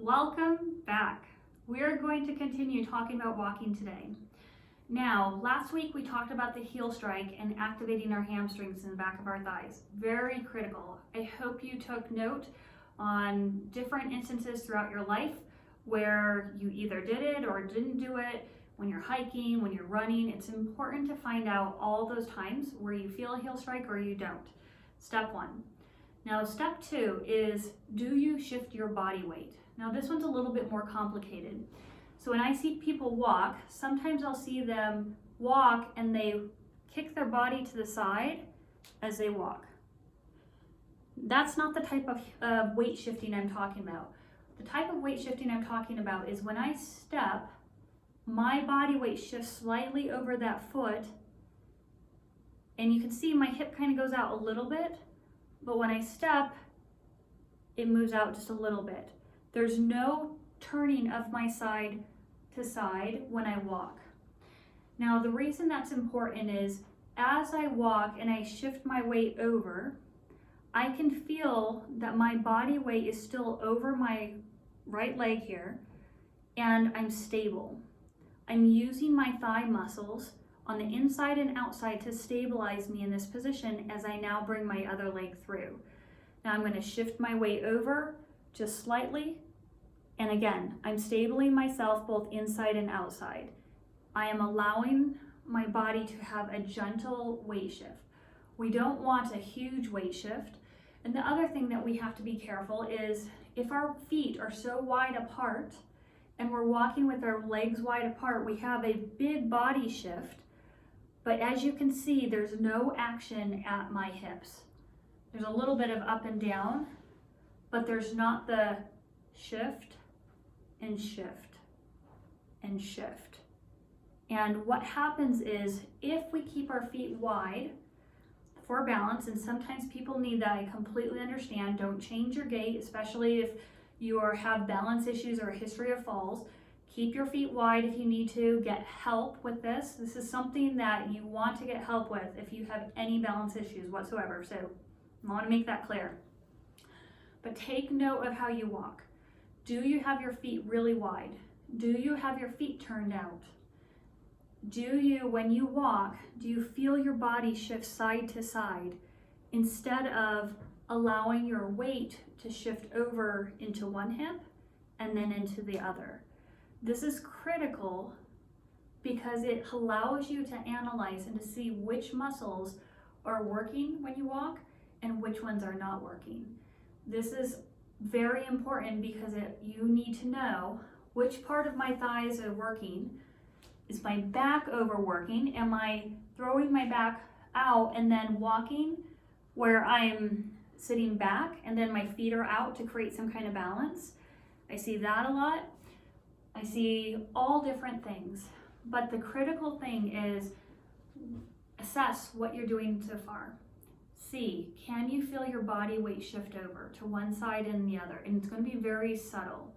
Welcome back. We are going to continue talking about walking today. Now, last week we talked about the heel strike and activating our hamstrings in the back of our thighs. Very critical. I hope you took note on different instances throughout your life where you either did it or didn't do it. When you're hiking, when you're running, it's important to find out all those times where you feel a heel strike or you don't. Step one. Now, step two is, do you shift your body weight? Now, this one's a little bit more complicated. So when I see people walk, sometimes I'll see them walk and they kick their body to the side as they walk. That's not the type of weight shifting I'm talking about. The type of weight shifting I'm talking about is when I step, my body weight shifts slightly over that foot, and you can see my hip kind of goes out a little bit, but when I step, it moves out just a little bit. There's no turning of my side to side when I walk. Now, the reason that's important is as I walk and I shift my weight over, I can feel that my body weight is still over my right leg here, and I'm stable. I'm using my thigh muscles on the inside and outside to stabilize me in this position as I now bring my other leg through. Now I'm going to shift my weight over just slightly, and again, I'm stabling myself both inside and outside. I am allowing my body to have a gentle weight shift. We don't want a huge weight shift. And the other thing that we have to be careful is if our feet are so wide apart and we're walking with our legs wide apart, we have a big body shift, but as you can see, there's no action at my hips. There's a little bit of up and down, but there's not the shift and shift and shift. And what happens is if we keep our feet wide for balance, and sometimes people need that, I completely understand. Don't change your gait, especially if you have balance issues or a history of falls. Keep your feet wide if you need to. Get help with this. This is something that you want to get help with if you have any balance issues whatsoever. So I want to make that clear. But take note of how you walk. Do you have your feet really wide? Do you have your feet turned out? Do you, when you walk, do you feel your body shift side to side instead of allowing your weight to shift over into one hip and then into the other? This is critical because it allows you to analyze and to see which muscles are working when you walk and which ones are not working. This is very important because you need to know which part of my thighs are working. Is my back overworking? Am I throwing my back out and then walking where I'm sitting back and then my feet are out to create some kind of balance? I see that a lot. I see all different things. But the critical thing is assess what you're doing so far. See, can you feel your body weight shift over to one side and the other? And it's going to be very subtle.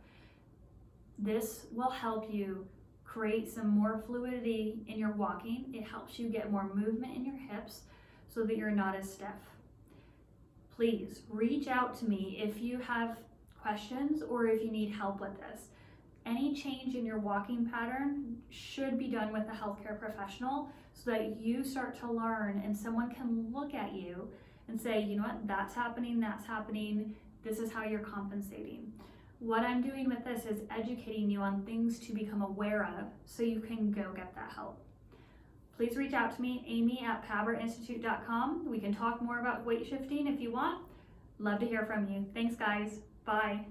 This will help you create some more fluidity in your walking. It helps you get more movement in your hips so that you're not as stiff. Please reach out to me if you have questions or if you need help with this. Any change in your walking pattern should be done with a healthcare professional so that you start to learn and someone can look at you and say, you know what, that's happening, this is how you're compensating. What I'm doing with this is educating you on things to become aware of so you can go get that help. Please reach out to me, amy@pabertinstitute.com. We can talk more about weight shifting if you want. Love to hear from you. Thanks, guys. Bye.